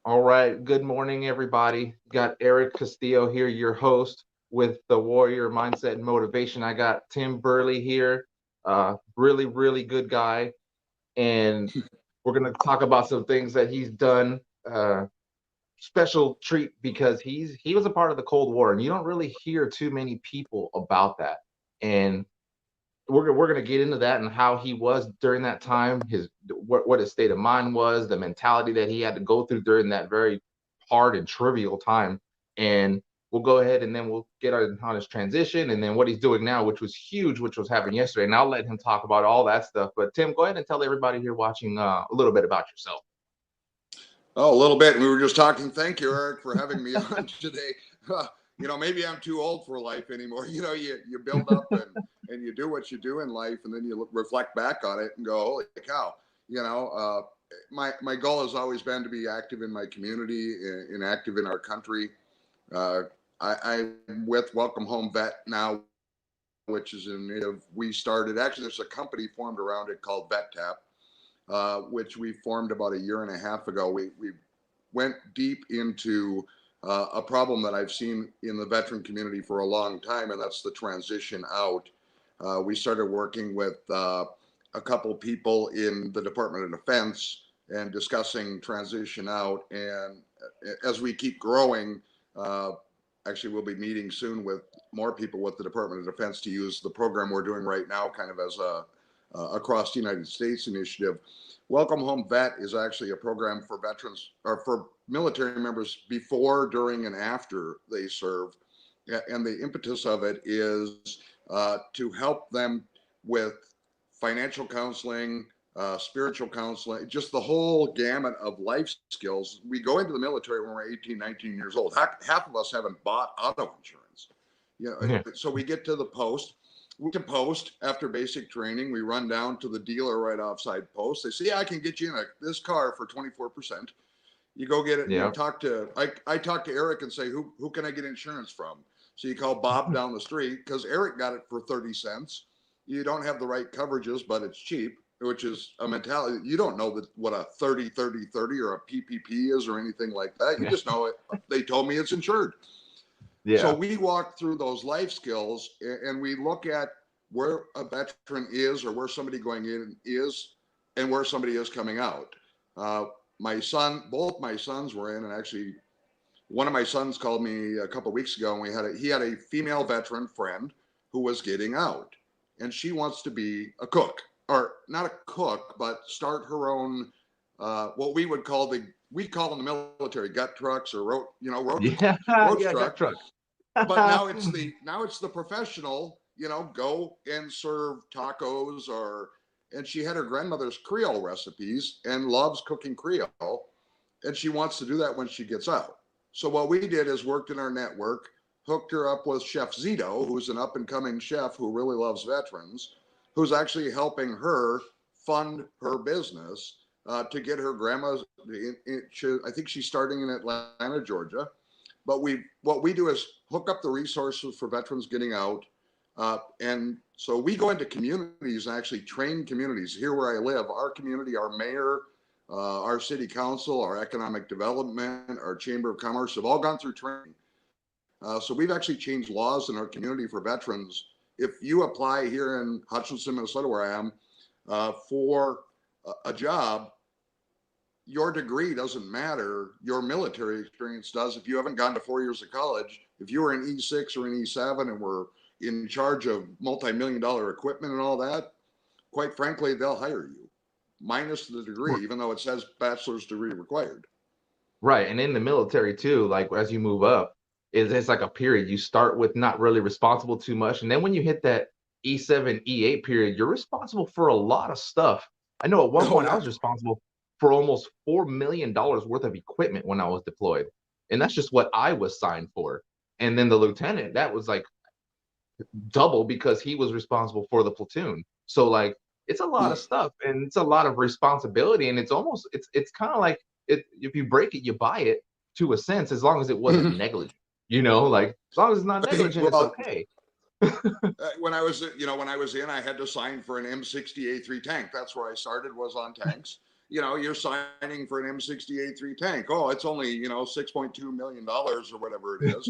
All right. Good morning, everybody. Got Eric Castillo here, your host with the Warrior Mindset and Motivation. I got Tim Burley here, really good guy, and we're gonna talk about some things that he's done. Special treat because he was a part of the Cold War, and you don't really hear too many people about that. And we're gonna get into that and how he was during that time, his what his state of mind was, the mentality that he had to go through during that very hard and trivial time. And we'll go ahead and then we'll get on his transition and then what he's doing now, which was huge, which was happening yesterday. And I'll let him talk about all that stuff. But Tim, go ahead and tell everybody here watching a little bit about yourself. Oh, a little bit. We were just talking. Thank you, Eric, for having me on today. Maybe I'm too old for life anymore. You build up and you do what you do in life, and then you reflect back on it and go, holy cow. My goal has always been to be active in my community and active in our country. I'm with Welcome Home Vet now, which is we started, actually, there's a company formed around it called Vet Tap. Which we formed about a year and a half ago. We went deep into a problem that I've seen in the veteran community for a long time, and that's the transition out. We started working with a couple people in the Department of Defense and discussing transition out. And as we keep growing, actually, we'll be meeting soon with more people with the Department of Defense to use the program we're doing right now kind of as a across the United States initiative. Welcome Home Vet is actually a program for veterans or for military members before, during, and after they serve. And the impetus of it is to help them with financial counseling, spiritual counseling, just the whole gamut of life skills. We go into the military when we're 18, 19 years old. Half of us haven't bought auto insurance. Yeah. So we get to the post. We can post after basic training. We run down to the dealer right offside post. They say, yeah, I can get you in this car for 24%. You go get it. Yeah. I talk to Eric and say, who can I get insurance from? So you call Bob down the street because Eric got it for 30 cents. You don't have the right coverages, but it's cheap, which is a mentality. You don't know what a 30-30-30 or a PPP is or anything like that. You just know it. They told me it's insured. Yeah. So we walk through those life skills and we look at where a veteran is or where somebody going in is and where somebody is coming out. Both my sons were in, and actually one of my sons called me a couple of weeks ago, and he had a female veteran friend who was getting out, and she wants to be a cook, or not a cook, but start her own, what we would call we call in the military gut trucks or road Yeah. Yeah. Gut truck. truck. But now it's the professional, go and serve tacos and she had her grandmother's Creole recipes and loves cooking Creole, and she wants to do that when she gets out. So what we did is worked in our network, hooked her up with Chef Zito, who's an up and coming chef who really loves veterans, who's actually helping her fund her business to get her grandma's. I think she's starting in Atlanta, Georgia. But what we do is hook up the resources for veterans getting out. And so we go into communities and actually train communities. Here where I live, our community, our mayor, our city council, our economic development, our chamber of commerce have all gone through training. So we've actually changed laws in our community for veterans. If you apply here in Hutchinson, Minnesota, where I am, for a job, your degree doesn't matter. Your military experience does. If you haven't gone to 4 years of college, if you were an E6 or an E7 and were in charge of multi-million-dollar equipment and all that, quite frankly, they'll hire you, minus the degree, even though it says bachelor's degree required. Right. And in the military too, like as you move up, it's like a period. You start with not really responsible too much. And then when you hit that E7, E8 period, you're responsible for a lot of stuff. I know at one Oh, point I yeah. was responsible for almost $4 million worth of equipment when I was deployed. And that's just what I was signed for. And then the lieutenant, that was like double because he was responsible for the platoon. So like it's a lot of stuff and it's a lot of responsibility. And it's kind of like if you break it, you buy it to a sense, as long as it wasn't negligent, like as long as it's not negligent, it's Well, okay. when I was in, I had to sign for an M60A3 tank. That's where I started, was on tanks. you're signing for an M60A3 tank. Oh, it's only, $6.2 million or whatever it is.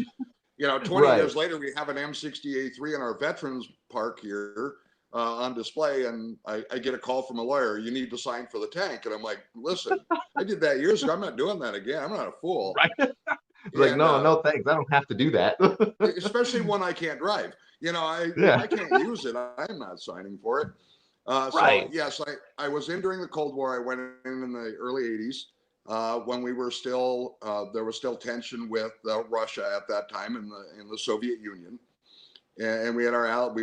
20 Right. years later, we have an M60A3 in our veterans park here on display. And I get a call from a lawyer, you need to sign for the tank. And I'm like, listen, I did that years ago. I'm not doing that again. I'm not a fool. Right. Like, And no, thanks. I don't have to do that. especially when I can't drive. If I can't use it, I'm not signing for it. So Right. yes, I was in during the Cold War. I went in the early 80s when we were still there was still tension with Russia at that time in the Soviet Union, and we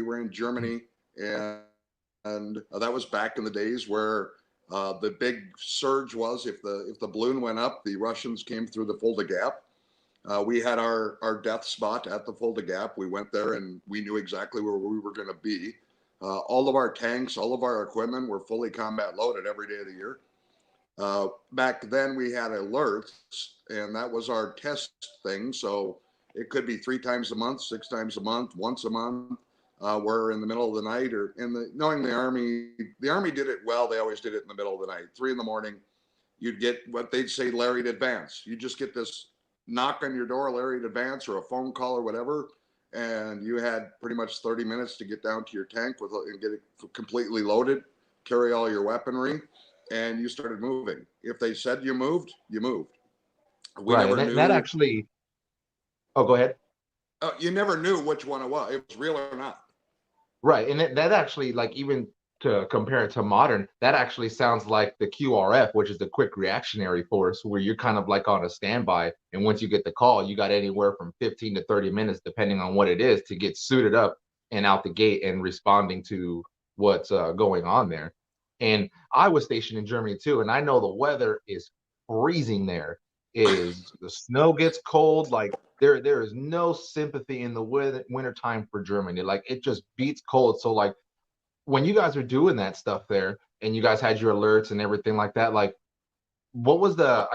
were in Germany, and that was back in the days where the big surge was if the balloon went up, the Russians came through the Fulda Gap. We had our death spot at the Fulda Gap. We went there and we knew exactly where we were going to be. All of our tanks, all of our equipment were fully combat loaded every day of the year. Back then we had alerts, and that was our test thing. So it could be 3 times a month, 6 times a month, once a month. We're in the middle of the night, or knowing the Army did it well. They always did it in the middle of the night, 3 a.m. You'd get what they'd say Larry advance. You just get this knock on your door, Larry advance, or a phone call or whatever. And you had pretty much 30 minutes to get down to your tank and get it completely loaded, carry all your weaponry, and you started moving. If they said you moved, you moved. We Right. never And knew. that actually, oh, go ahead. You never knew which one it was. It was real or not. Right. And that actually, like, even to compare it to modern, that actually sounds like the QRF, which is the quick reactionary force, where you're kind of like on a standby. And once you get the call, you got anywhere from 15 to 30 minutes, depending on what it is, to get suited up and out the gate and responding to what's going on there. And I was stationed in Germany too, and I know the weather is freezing there. The snow gets cold, like there is no sympathy in the winter time for Germany. Like, it just beats cold. So like, when you guys are doing that stuff there and you guys had your alerts and everything like that, like, what was the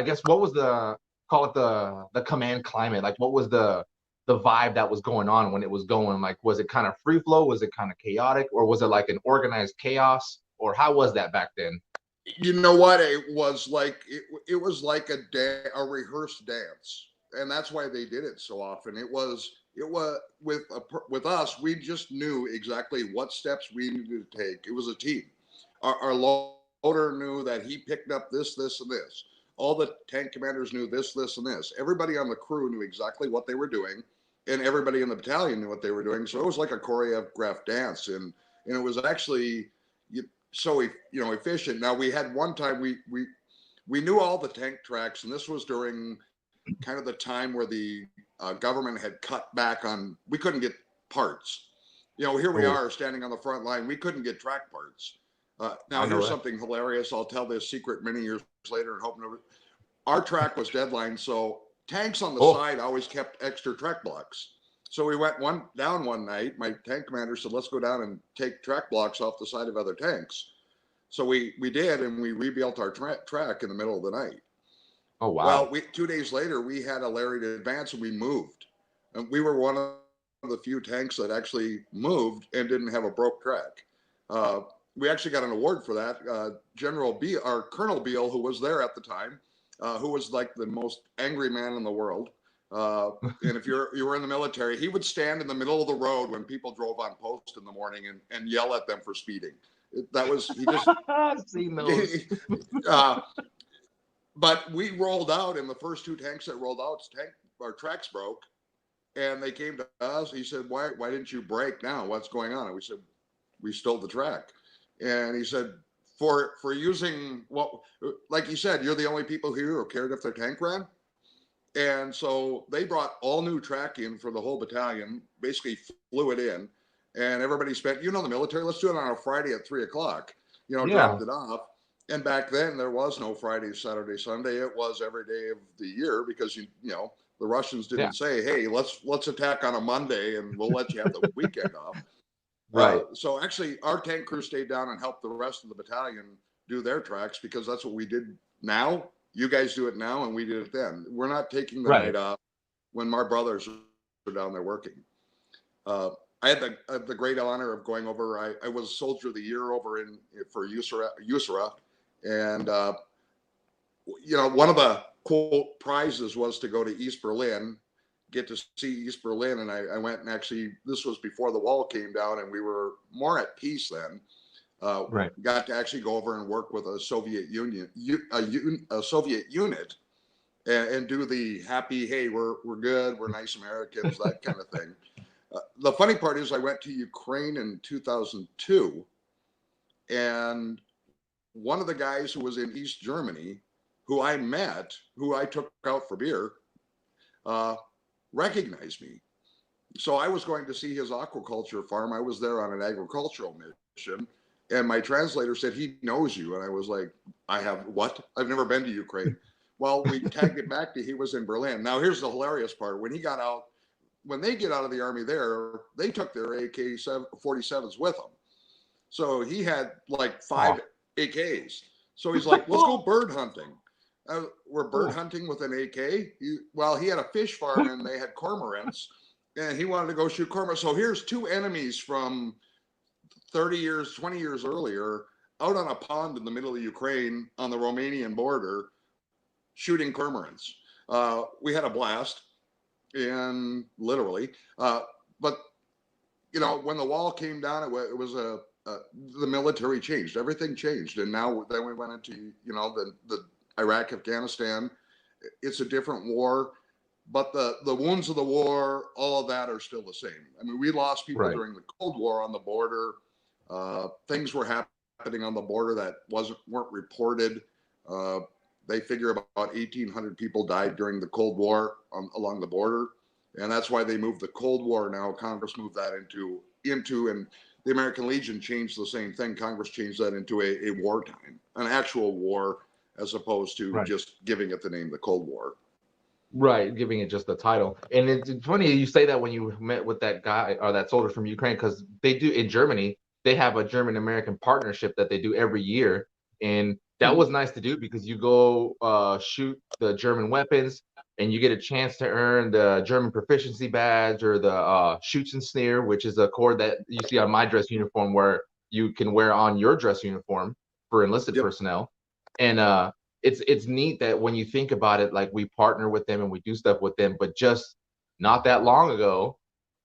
call it the command climate? Like, what was the vibe that was going on when it was going? Like, was it kind of free flow? Was it kind of chaotic? Or was it like an organized chaos? Or how was that back then? You know what? It was like a rehearsed dance, and that's why they did it so often. It was with us. We just knew exactly what steps we needed to take. It was a team. Our loader knew that he picked up this, and this. All the tank commanders knew this, and this. Everybody on the crew knew exactly what they were doing, and everybody in the battalion knew what they were doing. So it was like a choreographed dance, and it was actually so efficient. Now we had one time we knew all the tank tracks, and this was during kind of the time where the government had cut back on. We couldn't get parts. Here we are standing on the front line. We couldn't get track parts. Now here's something hilarious. I'll tell this secret many years later and hope never. Our track was deadline, so tanks on the side always kept extra track blocks. So we went down one night. My tank commander said, let's go down and take track blocks off the side of other tanks. So we did, and we rebuilt our track in the middle of the night. Oh, wow. Well, 2 days later, we had a Larry to advance, and we moved. And we were one of the few tanks that actually moved and didn't have a broke track. We actually got an award for that. Colonel Beale, who was there at the time, who was like the most angry man in the world. And if you were in the military, he would stand in the middle of the road when people drove on post in the morning and yell at them for speeding. He just I've seen those. But we rolled out, and the first 2 tanks that rolled out, our tracks broke, and they came to us. He said, why didn't you brake now? What's going on? And we said, we stole the track. And he said, for using like you said, you're the only people here who cared if their tank ran. And so they brought all new track in for the whole battalion, basically flew it in, and everybody spent, the military, let's do it on a Friday at 3:00, dropped it off. And back then there was no Friday, Saturday, Sunday. It was every day of the year, because the Russians didn't say, hey, let's attack on a Monday and we'll let you have the weekend off. Right. So actually our tank crew stayed down and helped the rest of the battalion do their tracks, because that's what we did. Now you guys do it now, and we did it then. We're not taking the night off when my brothers are down there working. I had the great honor of going over. I was Soldier of the Year over for USARA, and you know, one of the quote prizes was to go to East Berlin, get to see East Berlin. And I went, and actually, this was before the wall came down and we were more at peace then. Right. Got to actually go over and work with a Soviet Union, a Soviet unit, and do the happy, hey, we're good, we're nice Americans, that kind of thing. The funny part is I went to Ukraine in 2002, and one of the guys who was in East Germany, who I met, who I took out for beer, recognized me. So I was going to see his aquaculture farm. I was there on an agricultural mission, and my translator said, he knows you. And I was like, I have what? I've never been to Ukraine. Well, we tagged it back to he was in Berlin. Now, here's the hilarious part. When he got out, when they get out of the army there, they took their AK-47s with them. So he had like 5 AKs. So he's like, let's go bird hunting. We're bird hunting with an AK. He had a fish farm and they had cormorants, and he wanted to go shoot cormorants. So here's 2 enemies from 30 years, 20 years earlier, out on a pond in the middle of Ukraine on the Romanian border, shooting cormorants. We had a blast, and literally, but you know, when the wall came down, it was the military changed, everything changed. And now then we went into, you know, the Iraq, Afghanistan. It's a different war, but the wounds of the war, all of that are still the same. I mean, we lost people during the Cold War on the border. Things were happening on the border that weren't reported. They figure about 1,800 people died during the Cold War along the border. And that's why they moved the Cold War now. Congress moved that into and the American Legion changed the same thing. Congress changed that into a wartime, an actual war, as opposed to just giving it the name the Cold War. Right, giving it just the title. And it's funny you say that when you met with that guy or that soldier from Ukraine, because they do in Germany, they have a German-American partnership that they do every year. And that was nice to do because you go shoot the German weapons and you get a chance to earn the German proficiency badge or the Schützenschnur, which is a cord that you see on my dress uniform where you can wear on your dress uniform for enlisted personnel. And it's neat that when you think about it, like we partner with them and we do stuff with them, but just not that long ago,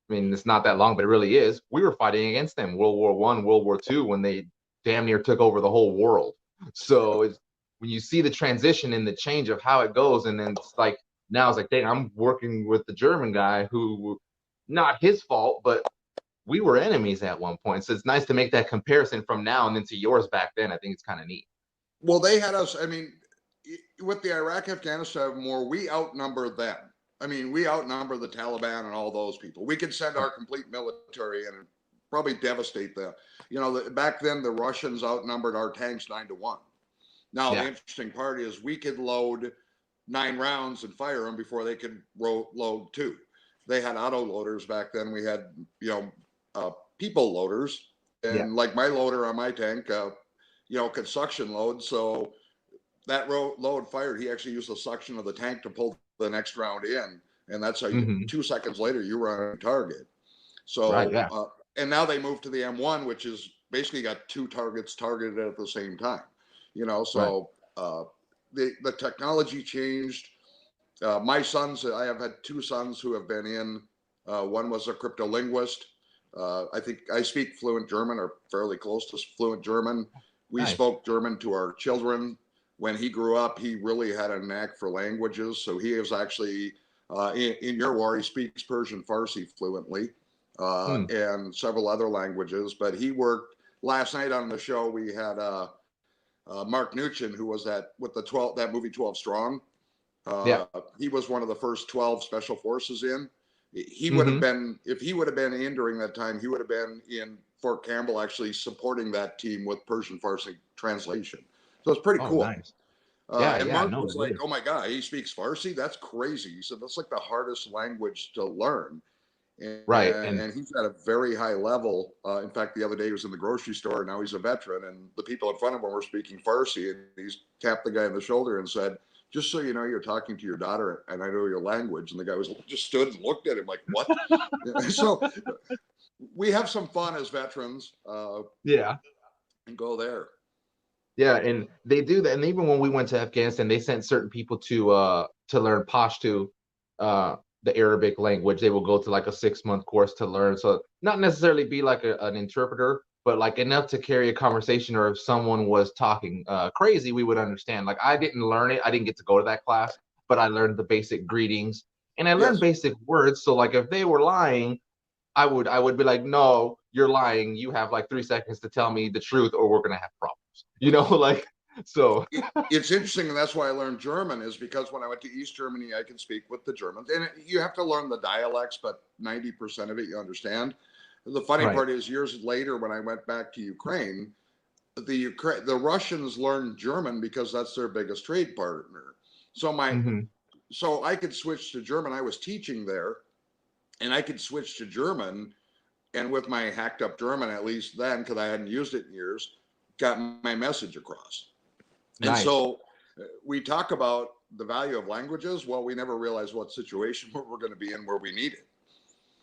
I mean, it's not that long, but it really is, we were fighting against them, World War I, World War II, when they damn near took over the whole world. So it's, when you see the transition and the change of how it goes, and then it's like, now it's like, dang, I'm working with the German guy who, not his fault, but we were enemies at one point. So it's nice to make that comparison from now and then to yours back then. I think it's kind of neat. Well, they had us, I mean, with the Iraq-Afghanistan war, we outnumber them. I mean, we outnumber the Taliban and all those people. We could send our complete military and probably devastate them. You know, back then the Russians outnumbered our tanks 9-1. Now, the interesting part is we could load 9 rounds and fire them before they could load 2. They had auto loaders back then. We had, you know, people loaders. And like my loader on my tank, you know, could suction load. So that load fired, he actually used the suction of the tank to pull the next round in. And that's how you, 2 seconds later, you were on target. So, and now they moved to the M1, which is basically got 2 targets targeted at the same time. You know, so the technology changed. My sons, I have had 2 sons who have been in. One was a cryptolinguist. I think I speak fluent German, or fairly close to fluent German. We spoke German to our children. When he grew up, he really had a knack for languages. So he is actually, in your war, he speaks Persian, Farsi fluently, and several other languages. But he worked, last night on the show, we had Mark Nuchin, who was with that movie 12 Strong. He was one of the first 12 special forces in. He would have been, if he would have been in during that time, he would have been in Fort Campbell actually supporting that team with Persian Farsi translation. So it's pretty cool. Nice. And Mark was like, oh my God, he speaks Farsi? That's crazy. He said, that's like the hardest language to learn. And he's at a very high level. In fact, the other day he was in the grocery store. Now he's a veteran, and the people in front of him were speaking Farsi. And he's tapped the guy on the shoulder and said, just so you know, you're talking to your daughter, and I know your language. And the guy just stood and looked at him like, what? So we have some fun as veterans. And go there. Yeah, and they do that. And even when we went to Afghanistan, they sent certain people to learn Pashto, uh, the Arabic language. They will go to like a 6-month course to learn. So not necessarily be like an interpreter, but like enough to carry a conversation. Or if someone was talking crazy, we would understand. Like I didn't learn it. I didn't get to go to that class, but I learned the basic greetings and I learned Yes. basic words. So like if they were lying, I would be like, no, you're lying. You have like 3 seconds to tell me the truth, or we're gonna have problems. Like so. It's interesting, and that's why I learned German, is because when I went to East Germany, I could speak with the Germans, and you have to learn the dialects, but 90% of it you understand. The funny Right. part is, years later, when I went back to Ukraine, the Russians learned German because that's their biggest trade partner. So Hmm. so I could switch to German. I was teaching there, and I could switch to German, and with my hacked up German, at least then, because I hadn't used it in years, got my message across. And Nice. so we talk about the value of languages. Well, we never realize what situation we're going to be in where we need it.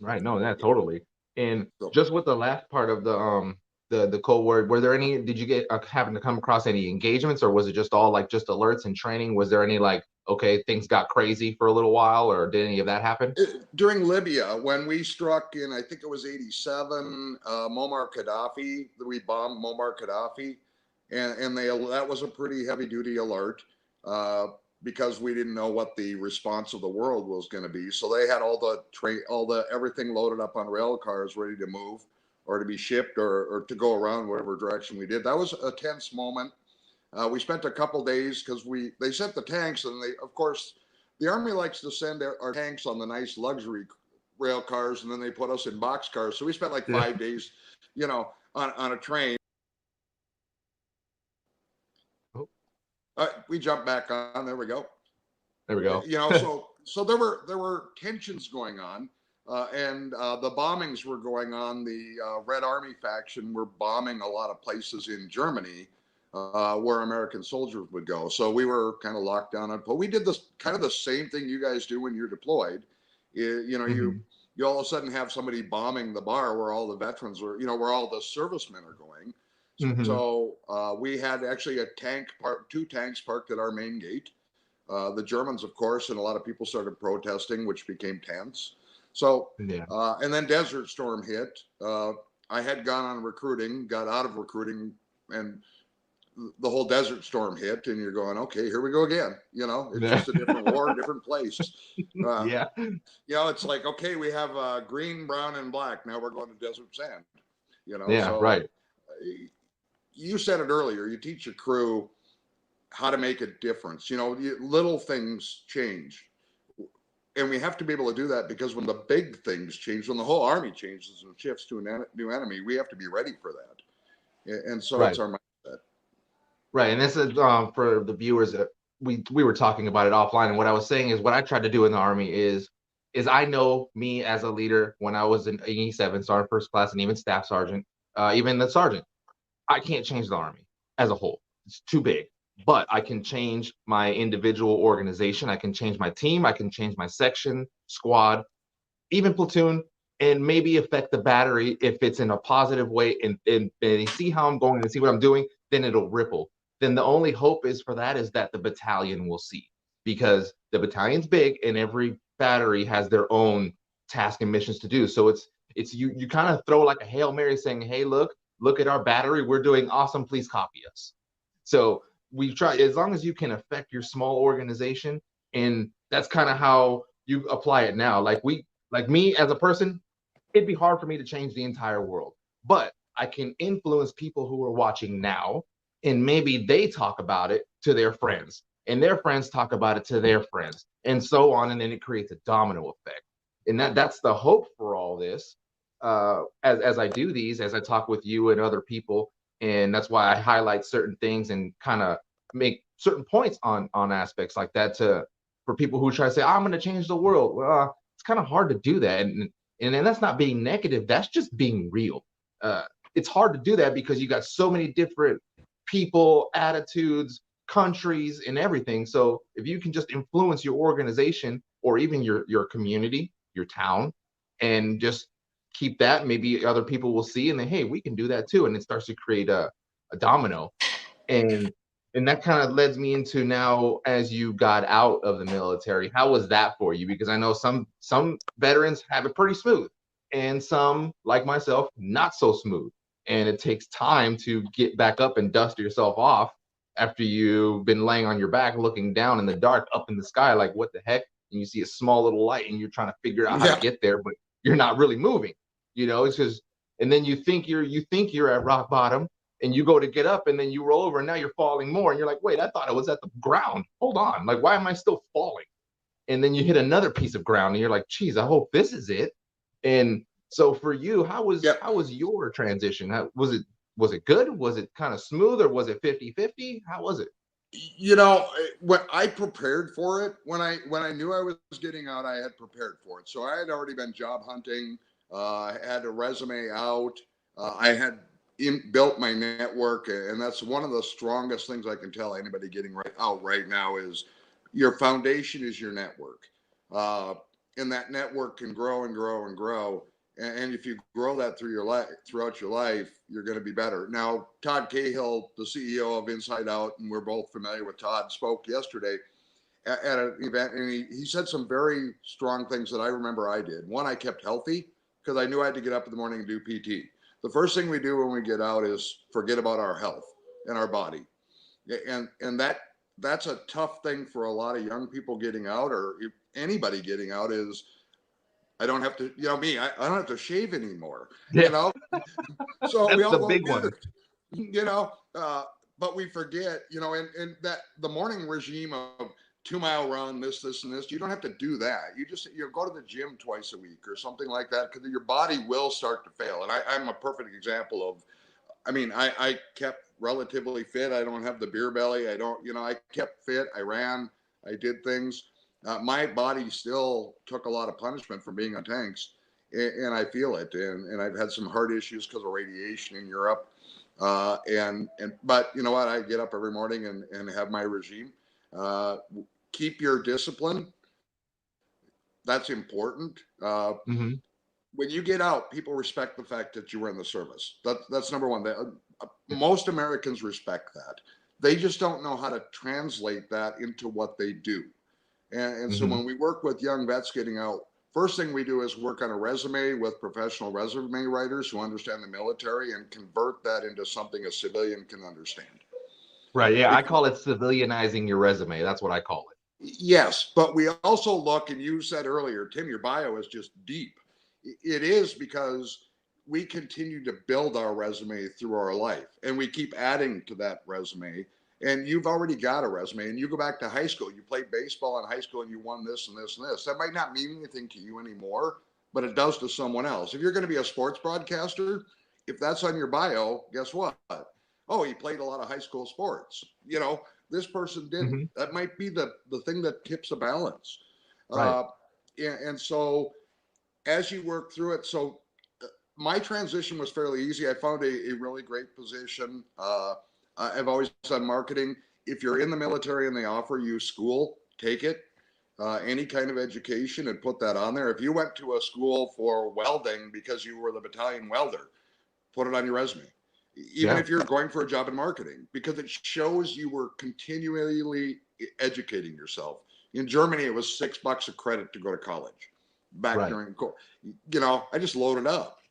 Right. No, that totally. And So just with the last part of the code word, were there any? Did you get happen to come across any engagements, or was it just all like just alerts and training? Was there any like okay things got crazy for a little while, or did any of that happen? during Libya, when we struck in, I think it was 87, Muammar Gaddafi, we bombed Muammar Gaddafi, and that was a pretty heavy duty alert. Because we didn't know what the response of the world was going to be. So they had all the everything loaded up on rail cars, ready to move or to be shipped or to go around whatever direction we did. That was a tense moment. We spent a couple days because they sent the tanks, and they, of course, the Army likes to send our tanks on the nice luxury rail cars, and then they put us in box cars. So we spent like Yeah. 5 days, on a train. Oh, We jumped back on. There we go. there we go. So there were tensions going on, and the bombings were going on. The Red Army faction were bombing a lot of places in Germany where American soldiers would go. So we were kind of locked down. But we did this kind of the same thing you guys do when you're deployed. You Hmm. you all of a sudden have somebody bombing the bar where all the veterans are, where all the servicemen are going. Hmm. So we had actually two tanks parked at our main gate. The Germans, of course, and a lot of people started protesting, which became tense. So, Yeah. and then Desert Storm hit. I had gone on recruiting, got out of recruiting, and the whole Desert Storm hit. And you're going, okay, here we go again. It's Yeah. just a different war, different place. Uh, Yeah. it's like, okay, we have green, brown, and black. Now we're going to desert sand. Yeah. So Right. you said it earlier. You teach your crew how to make a difference. Little things change. And we have to be able to do that, because when the big things change, when the whole army changes and shifts to a new enemy, we have to be ready for that. And so it's Right. our mindset. Right. And this is for the viewers. We were talking about it offline, and what I was saying is what I tried to do in the army is I know me as a leader when I was in E7, sergeant first class, and even staff sergeant, even the sergeant. I can't change the army as a whole. It's too big. But I can change my individual organization. I can change my team. I can change my section, squad, even platoon, and maybe affect the battery if it's in a positive way, and they see how I'm going and see what I'm doing, then it'll ripple. Then the only hope is for that is that the battalion will see, because the battalion's big and every battery has their own task and missions to do. So it's you kind of throw like a Hail Mary saying, hey, look at our battery. We're doing awesome. Please copy us. So we try, as long as you can affect your small organization, and that's kind of how you apply it now. Like me as a person, it'd be hard for me to change the entire world, but I can influence people who are watching now, and maybe they talk about it to their friends, and their friends talk about it to their friends, and so on, and then it creates a domino effect. And that's the hope for all this. As I do these, as I talk with you and other people, and that's why I highlight certain things and kind of make certain points on aspects like that to for people who try to say I'm going to change the world. Well, it's kind of hard to do that, and that's not being negative. That's just being real. Uh, it's hard to do that because you got so many different people, attitudes, countries, and everything. So if you can just influence your organization or even your community, your town, and just keep that, maybe other people will see and then hey, we can do that too, and it starts to create a domino. And that kind of leads me into now, as you got out of the military, how was that for you? Because I know some veterans have it pretty smooth, and some, like myself, not so smooth. And it takes time to get back up and dust yourself off after you've been laying on your back looking down in the dark up in the sky, like what the heck? And you see a small little light and you're trying to figure out how to Yeah. get there, but you're not really moving. It's just, and then you think you're at rock bottom, and you go to get up and then you roll over and now you're falling more, and you're like, wait, I thought I was at the ground. Hold on, like, why am I still falling? And then you hit another piece of ground and you're like, geez, I hope this is it. And so for you, how was Yep. how was your transition? Was it good? Was it kind of smooth, or was it 50-50? How was it? When I prepared for it, when I knew I was getting out, I had prepared for it. So I had already been job hunting, had a resume out, I had built my network, and that's one of the strongest things I can tell anybody getting right out right now is your foundation is your network, uh, and that network can grow and grow and grow. And if you grow that through your life, throughout your life, you're going to be better. Now, Todd Cahill, the CEO of Inside Out, and we're both familiar with Todd, spoke yesterday at an event, and he said some very strong things that I remember I did. One, I kept healthy because I knew I had to get up in the morning and do PT. The first thing we do when we get out is forget about our health and our body, and that's a tough thing for a lot of young people getting out, or anybody getting out. Is I don't have to, I don't have to shave anymore, Yeah, so we that's all the go big get one. it, you know, uh, but we forget, and that the morning regime of 2 mile run, this, and this, you don't have to do that. You go to the gym twice a week or something like that, because your body will start to fail. And I'm a perfect example of, I kept relatively fit. I don't have the beer belly. I don't, I kept fit. I ran, I did things. My body still took a lot of punishment from being on tanks, and I feel it. And I've had some heart issues because of radiation in Europe. But you know what? I get up every morning and have my regime. Uh, Keep your discipline. That's important. Hmm. When you get out, people respect the fact that you were in the service. That's number one. Most Americans respect that. They just don't know how to translate that into what they do. And so Hmm. when we work with young vets getting out, first thing we do is work on a resume with professional resume writers who understand the military and convert that into something a civilian can understand. Right. Yeah, I Because, call it civilianizing your resume. That's what I call it. yes, but we also look, and you said earlier, Tim, your bio is just deep. It is because we continue to build our resume through our life, and we keep adding to that resume. And you've already got a resume, and you go back to high school, you played baseball in high school and you won this and this and this. That might not mean anything to you anymore, but it does to someone else. If you're going to be a sports broadcaster, if that's on your bio, guess what? Oh, he played a lot of high school sports. This person didn't. Hmm. That might be the thing that tips the balance. Right. Uh, and so as you work through it, so my transition was fairly easy. I found a really great position. I've always done marketing. If you're in the military and they offer you school, take it. Any kind of education, and put that on there. If you went to a school for welding because you were the battalion welder, put it on your resume. Even Yeah. if you're going for a job in marketing, because it shows you were continually educating yourself. In Germany, it was $6 a credit to go to college back Right. during, I just loaded up.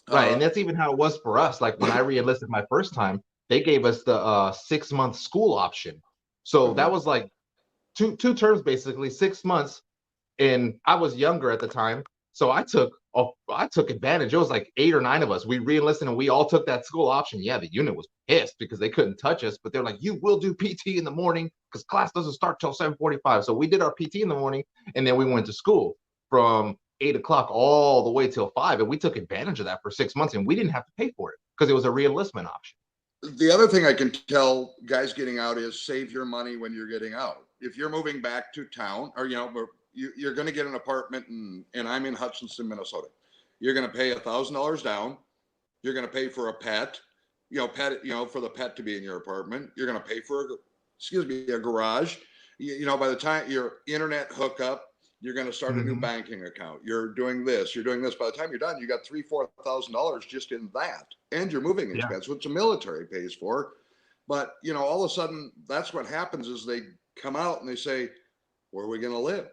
Right. Uh, And that's even how it was for us. Like when I re-enlisted my first time, they gave us the 6 month school option. So that mhm. was like two terms, basically 6 months. And I was younger at the time. So I took advantage. It was like 8 or 9 of us. We re-enlisted and we all took that school option. Yeah, the unit was pissed because they couldn't touch us, but they're like, you will do PT in the morning because class doesn't start till 7:45. So we did our PT in the morning, and then we went to school from 8 o'clock all the way till 5. And we took advantage of that for 6 months, and we didn't have to pay for it because it was a re-enlistment option. The other thing I can tell guys getting out is save your money when you're getting out. If you're moving back to town, or you're going to get an apartment, and I'm in Hutchinson, Minnesota. You're going to pay $1,000 down. You're going to pay for a pet, for the pet to be in your apartment. You're going to pay for a garage. By the time your internet hookup, you're going to start a new Mm-hmm. banking account. You're doing this. You're doing this. By the time you're done, you got $3,000-4,000 just in that, and your moving Yeah. expense, which the military pays for. But, you know, all of a sudden, that's what happens is they come out and they say, where are we going to live?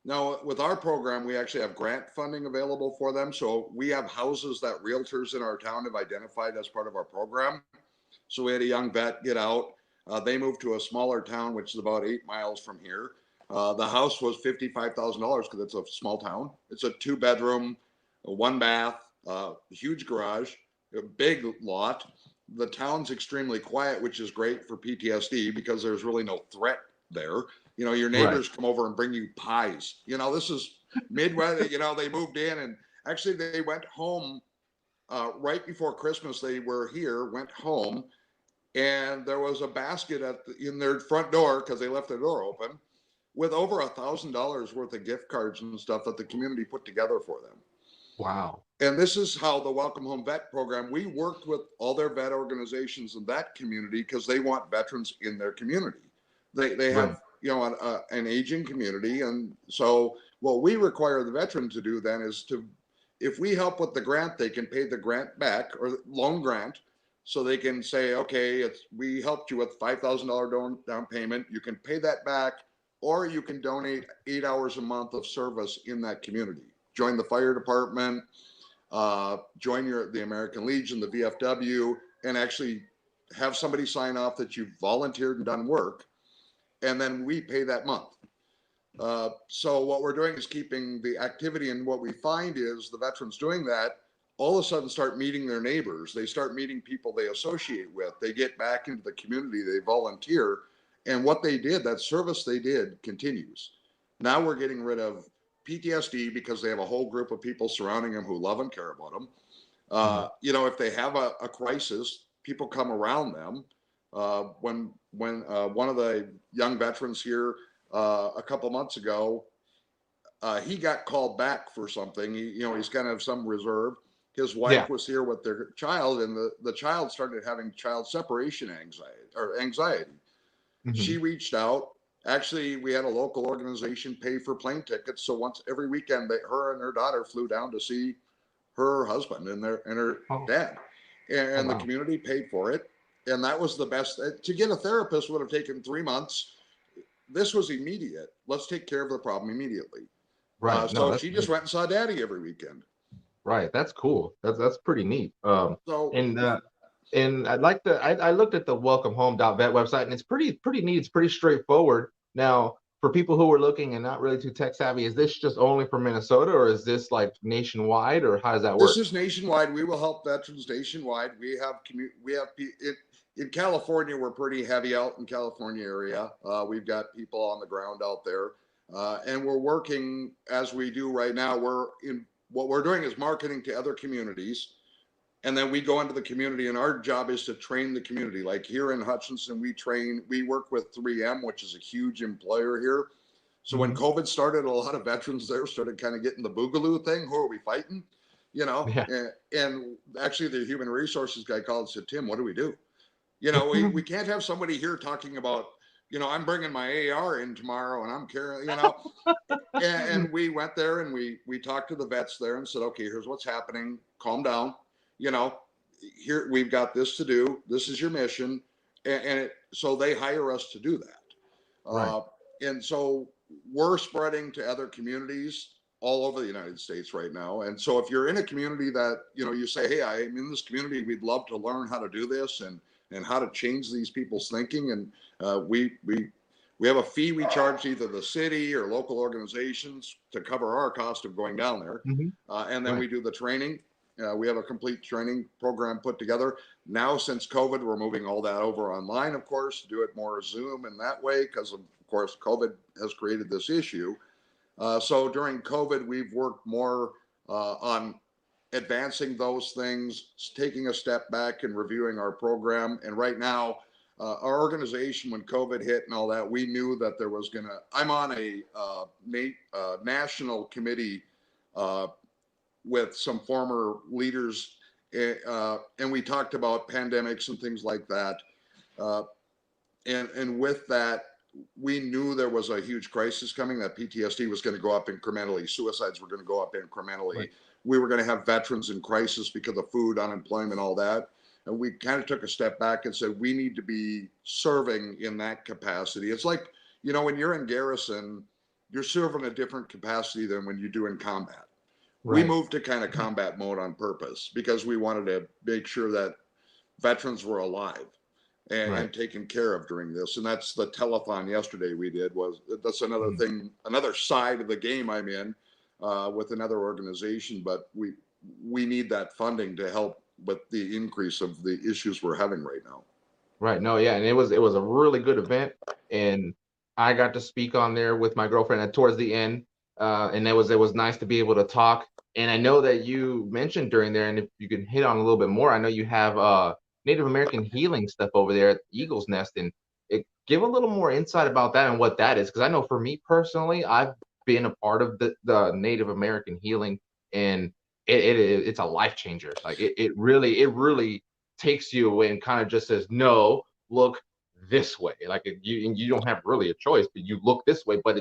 Now, with our program, we actually have grant funding available for them. So we have houses that realtors in our town have identified as part of our program. So we had a young vet get out. They moved to a smaller town, which is about 8 miles from here. The house was $55,000 because it's a small town. It's a 2-bedroom, a 1-bath, huge garage, a big lot. The town's extremely quiet, which is great for PTSD because there's really no threat there. You know, your Right. neighbors come over and bring you pies. You know, this is Midwest. You know, they moved in and actually they went home right before Christmas. They were here, went home, and there was a basket in their front door because they left their door open with over $1,000 worth of gift cards and stuff that the community put together for them. Wow. And this is how the Welcome Home Vet program, we worked with all their vet organizations in that community because they want veterans in their community. They have, Right. you know, an aging community. And so what we require the veteran to do then is to, if we help with the grant, they can pay the grant back or loan grant. So they can say, okay, we helped you with $5,000 down payment. You can pay that back, or you can donate 8 hours a month of service in that community. Join the fire department, join the American Legion, the VFW, and actually have somebody sign off that you've volunteered and done work, and then we pay that month. So what we're doing is keeping the activity, and what we find is the veterans doing that all of a sudden start meeting their neighbors. They start meeting people they associate with. They get back into the community, they volunteer, and what they did, that service they did, continues. Now we're getting rid of PTSD because they have a whole group of people surrounding them who love and care about them. You know, if they have a crisis, people come around them. When one of the young veterans here a couple months ago, he got called back for something. You know, he's kind of some reserve. His Yeah. wife was here with their child, and the child started having child separation anxiety. Hmm. She reached out. Actually, we had a local organization pay for plane tickets. So once every weekend, her and her daughter flew down to see her husband and her Oh. dad, Oh, and the wow. community paid for it. And that was the best. To get a therapist would have taken 3 months. This was immediate. Let's take care of the problem immediately. Right. No, So that's she just neat. went and saw daddy every weekend. Right. That's cool. That's pretty neat. So And I'd like to. I looked at the Welcome Home Vet website, and it's pretty neat. It's pretty straightforward. Now, for people who are looking and not really too tech savvy, is this just only for Minnesota, or is this like nationwide, or how does that this work? is nationwide. We will help veterans nationwide. In California, we're pretty heavy out in California area. We've got people on the ground out there, and we're working as we do right now. What we're doing is marketing to other communities, and then we go into the community, and our job is to train the community. Like here in Hutchinson, we work with 3M, which is a huge employer here. So when Hmm. COVID started, a lot of veterans there started kind of getting the boogaloo thing. Who are we fighting? You know, Yeah. and actually the human resources guy called and said, Tim, what do we do? You know, we can't have somebody here talking about, you know, I'm bringing my AR in tomorrow and I'm carrying, you know, and we went there and we talked to the vets there and said, okay, here's what's happening. Calm down. You know, here we've got this to do. This is your mission. So they hire us to do that. Right. And so we're spreading to other communities all over the United States right now. And so if you're in a community that, you know, you say, hey, I'm in this community, we'd love to learn how to do this and how to change these people's thinking. And we have a fee we charge either the city or local organizations to cover our cost of going down there. Hmm. And then Right. we do the training. We have a complete training program put together. Now, since COVID, we're moving all that over online, of course, do it more Zoom and that way, because of course, COVID has created this issue. So during COVID, we've worked more on advancing those things, taking a step back and reviewing our program. And right now, our organization, when COVID hit and all that, we knew that there was I'm on a national committee with some former leaders, and we talked about pandemics and things like that. Uh, and with that, we knew there was a huge crisis coming, that PTSD was going to go up incrementally. Suicides were going to go up incrementally. Right. We were going to have veterans in crisis because of food, unemployment, all that. and we kind of took a step back and said, we need to be serving in that capacity. It's like, when you're in garrison, you're serving a different capacity than when you do in combat. We Right. moved to kind of combat mode on purpose because we wanted to make sure that veterans were alive Right. and taken care of during this. And that's the telethon yesterday we did. That's another Mhm. thing, another side of the game I'm in with another organization. But we need that funding to help with the increase of the issues we're having right now. Right. No, yeah, and it was a really good event, and I got to speak on there with my girlfriend at towards the end, and it was nice to be able to talk. And I know that you mentioned during there, and if you can hit on a little bit more, I know you have Native American healing stuff over there at Eagle's Nest, and give a little more insight about that and what that is, because I know for me personally, I've been a part of the Native American healing, and it's a life changer. Like it really takes you away and kind of just says, no, look this way. Like you don't have really a choice, but you look this way, but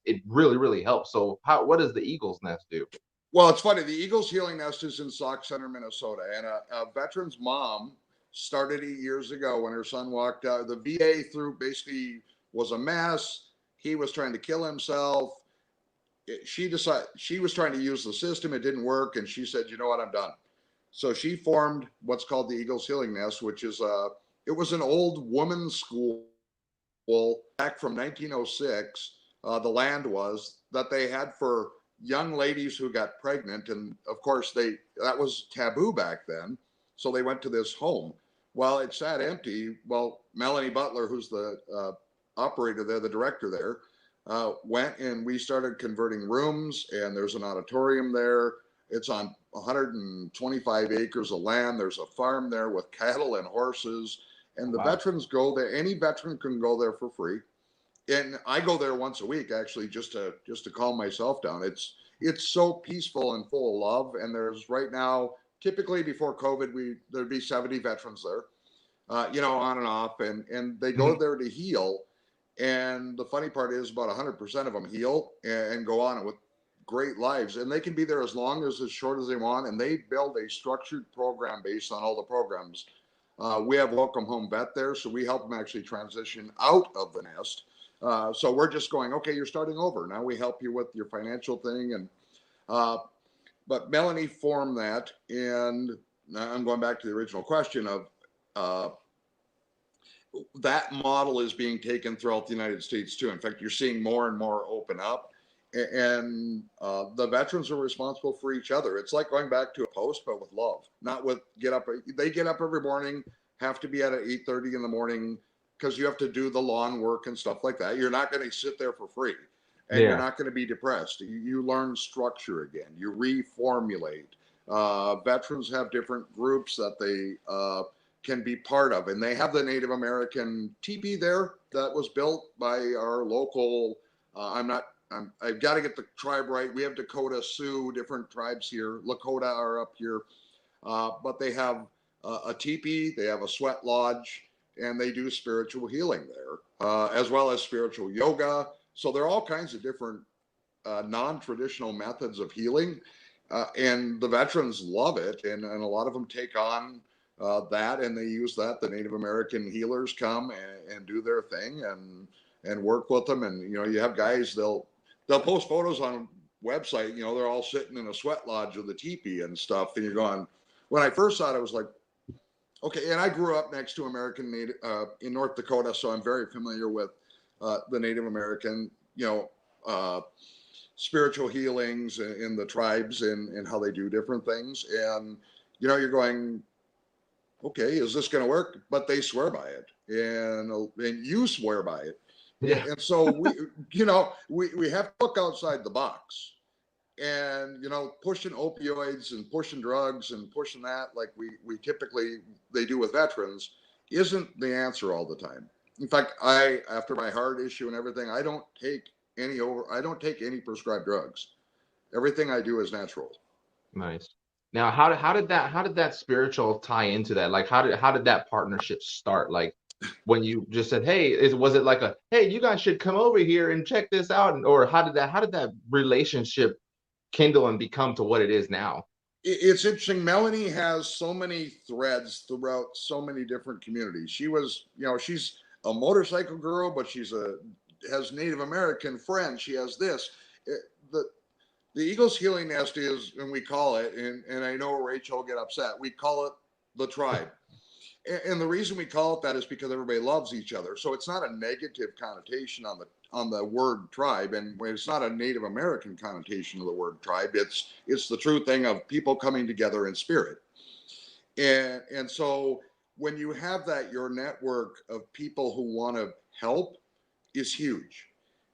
it really, really helps. So what does the Eagle's Nest do? Well, it's funny. The Eagles Healing Nest is in Sauk Center, Minnesota, and a veteran's mom started 8 years ago when her son walked out. The VA through basically was a mess. He was trying to kill himself. She decided she was trying to use the system. It didn't work, and she said, "You know what? I'm done." So she formed what's called the Eagles Healing Nest, which is it was an old women's school back from 1906. The land was that they had for young ladies who got pregnant, and of course that was taboo back then. So they went to this home. Well, it sat empty. Well, Melanie Butler, who's the operator there, the director there, went and we started converting rooms, and there's an auditorium there. It's on 125 acres of land. There's a farm there with cattle and horses, and the Wow. veterans go there. Any veteran can go there for free, and I go there once a week actually just to calm myself down. It's so peaceful and full of love. And there's right now, typically before COVID, there'd be 70 veterans there, on and off, and they go Mhm. there to heal. And the funny part is about 100% of them heal and go on with great lives. And they can be there as short as they want. And they build a structured program based on all the programs. We have Welcome Home Vet there, so we help them actually transition out of the nest. So we're just going, okay, you're starting over. Now we help you with your financial thing. And but Melanie formed that, and I'm going back to the original question of uh, that model is being taken throughout the United States too. In fact, you're seeing more and more open up, and the veterans are responsible for each other. It's like going back to a post, but with love, not with get up. They get up every morning, have to be at 8:30 in the morning because you have to do the lawn work and stuff like that. You're not going to sit there for free, and you're Yeah. not going to be depressed. You learn structure again. You reformulate. Veterans have different groups that they can be part of. And they have the Native American teepee there that was built by our local. I've got to get the tribe right. We have Dakota, Sioux, different tribes here. Lakota are up here, but they have a teepee. They have a sweat lodge, and they do spiritual healing there, as well as spiritual yoga. So there are all kinds of different non-traditional methods of healing, and the veterans love it, and a lot of them take on that, and they use that. The Native American healers come and do their thing and work with them. And you have guys, they'll post photos on website. They're all sitting in a sweat lodge with a teepee and stuff. And you're going, when I first saw it, I was like, okay. And I grew up next to American Native in North Dakota, so I'm very familiar with the Native American, spiritual healings in the tribes and how they do different things. And you're going, okay, is this going to work? But they swear by it, and you swear by it, Yeah. and so we have to look outside the box, and pushing opioids and pushing drugs and pushing that like we typically they do with veterans isn't the answer all the time. In fact, after my heart issue and everything, I don't take any prescribed drugs. Everything I do is natural. Nice. Now, how did that spiritual tie into that? Like, how did that partnership start? Like, when you just said, "Hey," was it like a, "Hey, you guys should come over here and check this out," or how did that relationship kindle and become to what it is now? It's interesting. Melanie has so many threads throughout so many different communities. She was, she's a motorcycle girl, but has Native American friends. She has this. The the Eagles Healing Nest is, and we call it, and I know Rachel will get upset. We call it the tribe. And the reason we call it that is because everybody loves each other. So it's not a negative connotation on the word tribe, and it's not a Native American connotation of the word tribe. It's the true thing of people coming together in spirit. And so when you have that, your network of people who want to help is huge.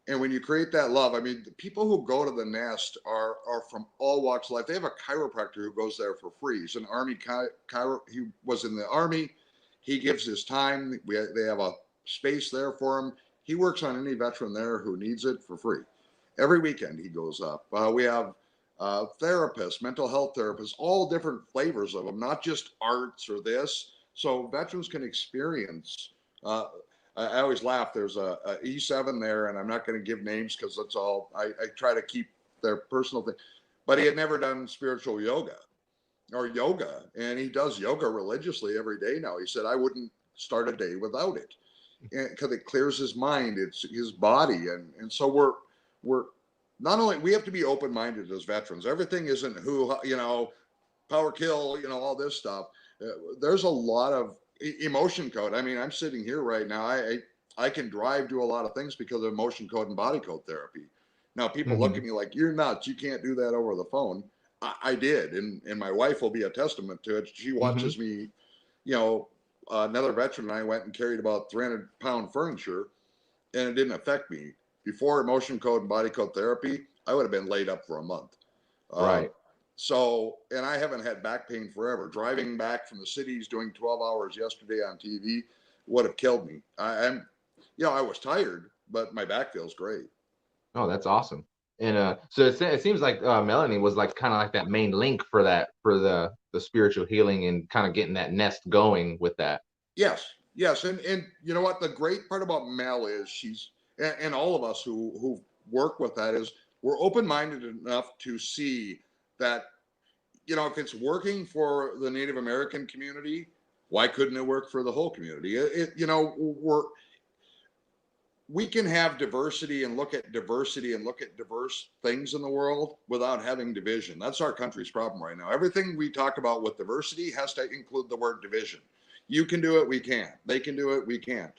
And when you create that love, I mean, the people who go to the nest are from all walks of life. They have a chiropractor who goes there for free. He's an Army he was in the Army. He gives his time. They have a space there for him. He works on any veteran there who needs it for free. Every weekend he goes up. We have therapists, mental health therapists, all different flavors of them, not just arts or this. So veterans can experience. I always laugh. There's a E7 there, and I'm not going to give names because that's all. I try to keep their personal thing. But he had never done spiritual yoga or yoga, and he does yoga religiously every day now. He said, I wouldn't start a day without it because it clears his mind. It's his body. And so we're not only, we have to be open-minded as veterans. Everything isn't power kill, all this stuff. There's a lot of emotion code. I mean, I'm sitting here right now. I can drive, do a lot of things because of emotion code and body code therapy. Now people look at me like, you're nuts. You can't do that over the phone. I did. And my wife will be a testament to it. She watches me, another veteran and I went and carried about 300-pound furniture and it didn't affect me. Before emotion code and body code therapy, I would have been laid up for a month. Right. So, and I haven't had back pain forever. Driving back from the cities, doing 12 hours yesterday on TV would have killed me. I was tired, but my back feels great. Oh, that's awesome. And so it seems like Melanie was like kind of like that main link for the spiritual healing and kind of getting that nest going with that. Yes. And you know what? The great part about Mel is and all of us who work with that is we're open-minded enough to see that, if it's working for the Native American community, why couldn't it work for the whole community? We can have diversity and look at diversity and look at diverse things in the world without having division. That's our country's problem right now. Everything we talk about with diversity has to include the word division. You can do it, we can't. They can do it, we can't.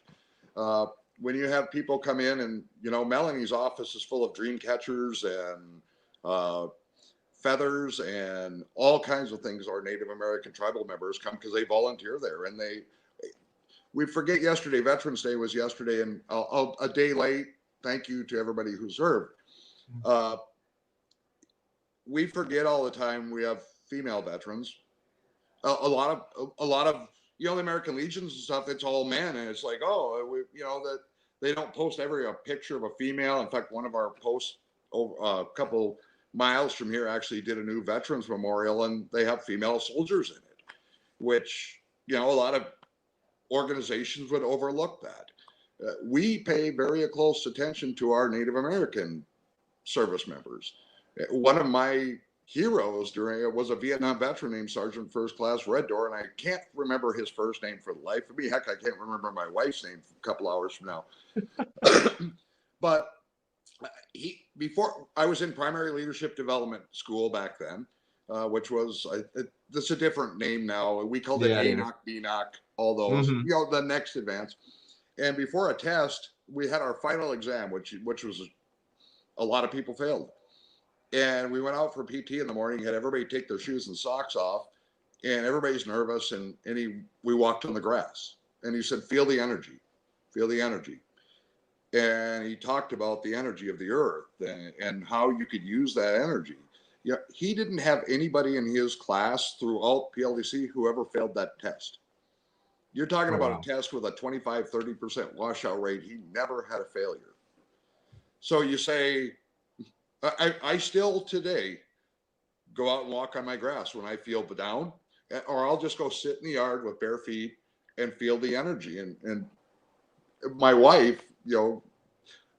When you have people come in and, Melanie's office is full of dream catchers and feathers and all kinds of things. Our Native American tribal members come because they volunteer there, and we forget yesterday, Veterans Day was yesterday, and a day late. Thank you to everybody who served. We forget all the time we have female veterans. A lot of the American Legions and stuff. It's all men, and it's like, that they don't post a picture of a female. In fact, one of our posts a couple miles from here actually did a new Veterans Memorial, and they have female soldiers in it, which a lot of organizations would overlook that. We pay very close attention to our Native American service members. One of my heroes was a Vietnam veteran named Sergeant First Class Red Door, and I can't remember his first name for the life of me. Heck, I can't remember my wife's name a couple hours from now. But before I was in primary leadership development school back then, which was that's a different name now. We called it ANOC, BNOC, all those. The next advance. And before a test, we had our final exam, which was a lot of people failed. And we went out for PT in the morning, had everybody take their shoes and socks off, and everybody's nervous. And we walked on the grass, and he said, "Feel the energy, feel the energy." And he talked about the energy of the earth and how you could use that energy. He didn't have anybody in his class throughout PLDC who ever failed that test. You're talking about a test with a 25-30% washout rate. He never had a failure. So you say, I still today go out and walk on my grass when I feel down, or I'll just go sit in the yard with bare feet and feel the energy. And my wife,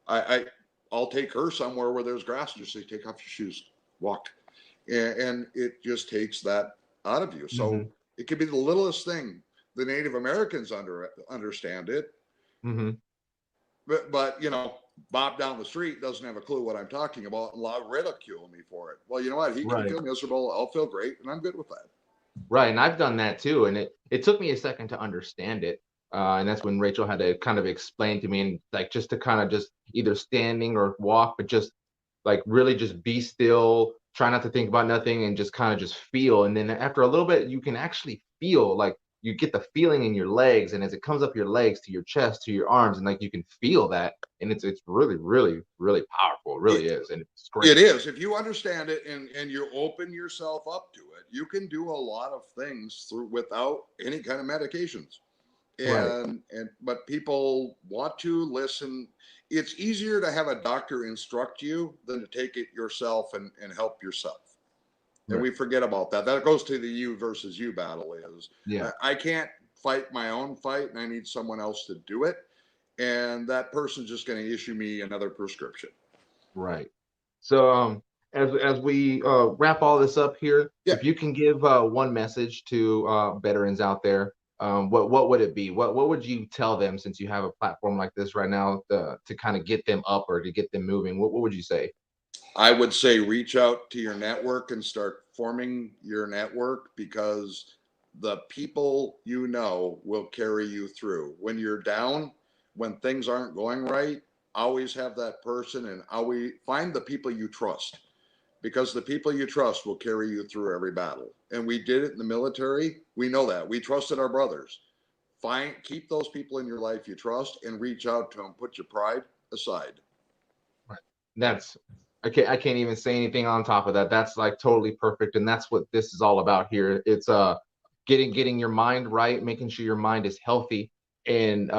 I'll take her somewhere where there's grass and just say, take off your shoes, walk. and it just takes that out of you. Mm-hmm. So it could be the littlest thing. The Native Americans understand it, Mm-hmm. but you know, Bob down the street doesn't have a clue what I'm talking about, and will ridicule me for it. Well, you know what? He can Right. feel miserable. I'll feel great, and I'm good with that. Right. And I've done that too. And it took me a second to understand it. And that's when Rachel had to kind of explain to me, and like just to kind of just either standing or walk, but just like really just be still, try not to think about nothing and just kind of just feel. And then after a little bit, you can actually feel like you get the feeling in your legs. And as it comes up your legs to your chest, to your arms, and like you can feel that. And it's really, really, really powerful. It really is. And it's great. It is. If you understand it and you open yourself up to it, you can do a lot of things through without any kind of medications. Right. And but people want to listen. It's easier to have a doctor instruct you than to take it yourself and help yourself. And Right. we forget about that. That goes to the you versus you battle is Yeah. I can't fight my own fight and I need someone else to do it. And that person's just going to issue me another prescription. Right. So as we wrap all this up here, Yeah. if you can give one message to veterans out there, what would it be? What would you tell them, since you have a platform like this right now to kind of get them up or to get them moving? What would you say? I would say reach out to your network and start forming your network, because the people you know will carry you through. When you're down, when things aren't going right, always have that person, and always find the people you trust, because the people you trust will carry you through every battle. And we did it in the military. We know that. We trusted our brothers. Keep those people in your life you trust and reach out to them. Put your pride aside. Right. That's I can't even say anything on top of that. That's like totally perfect. And that's what this is all about here. It's getting your mind right, making sure your mind is healthy, and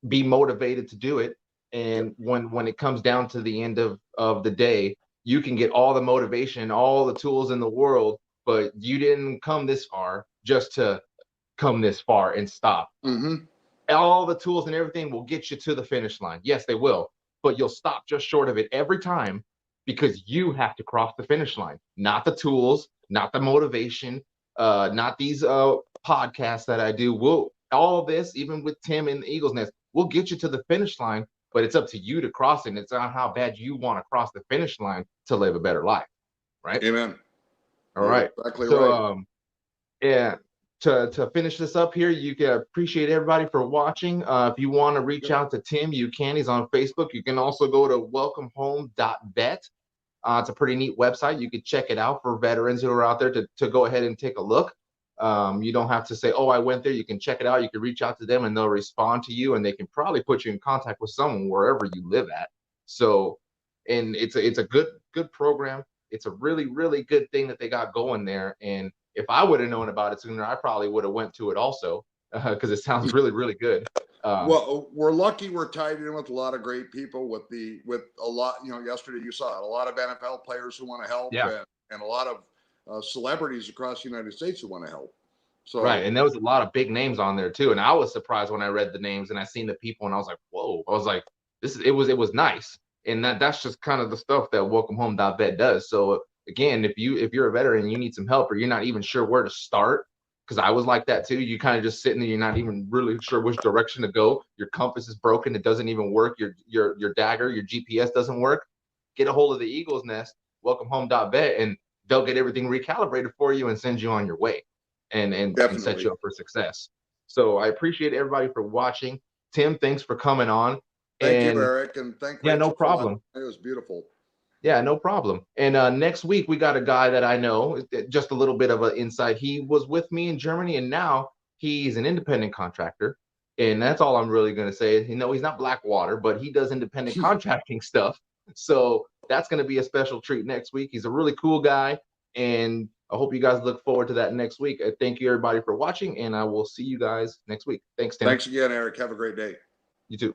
be motivated to do it. Yep. And when it comes down to the end of the day, you can get all the motivation, all the tools in the world, but you didn't come this far just to come this far and stop. Mm-hmm. All the tools and everything will get you to the finish line. Yes, they will, but you'll stop just short of it every time, because you have to cross the finish line, not the tools, not the motivation, not these podcasts that I do. Will all this, even with Tim and the Eagles Nest, will get you to the finish line, but it's up to you to cross it. And it's on how bad you want to cross the finish line to live a better life. Right. Amen. All You're right. exactly So right. yeah, to finish this up here, you can appreciate everybody for watching. If you want to reach out to Tim, you can. He's on Facebook. You can also go to welcomehome.vet. It's a pretty neat website. You can check it out for veterans who are out there to go ahead and take a look. You don't have to say, oh, I went there. You can check it out. You can reach out to them and they'll respond to you, and they can probably put you in contact with someone wherever you live at. So, and it's a good program. It's a really, really good thing that they got going there. And if I would have known about it sooner, I probably would have went to it also, because it sounds really, really good. Well, we're lucky we're tied in with a lot of great people with a lot, you know, yesterday you saw it, a lot of NFL players who want to help, Yeah. and a lot of celebrities across the United States who want to help. Right. So, And there was a lot of big names on there too. And I was surprised when I read the names and I seen the people and I was like, whoa. I was like, it was nice. And that's just kind of the stuff that welcomehome.vet does. So again, if you're a veteran and you need some help, or you're not even sure where to start, because I was like that too. You kind of just sitting there, you're not even really sure which direction to go. Your compass is broken, it doesn't even work. Your dagger, your GPS doesn't work. Get a hold of the Eagles Nest, welcomehome.vet, and they'll get everything recalibrated for you and send you on your way, and set definitely. you up for success. So I appreciate everybody for watching. Tim, thanks for coming on. Thank you, And Eric, and thank yeah, no Rachel for letting problem. me. It was beautiful. Yeah, no problem. And next week we got a guy that I know, just a little bit of an insight. He was with me in Germany, and now he's an independent contractor. And that's all I'm really going to say. You know, he's not Blackwater, but he does independent contracting stuff. So that's going to be a special treat next week. He's a really cool guy, and I hope you guys look forward to that next week. Thank you everybody for watching, and I will see you guys next week. Thanks, Tim. Thanks again, Eric. Have a great day. You too.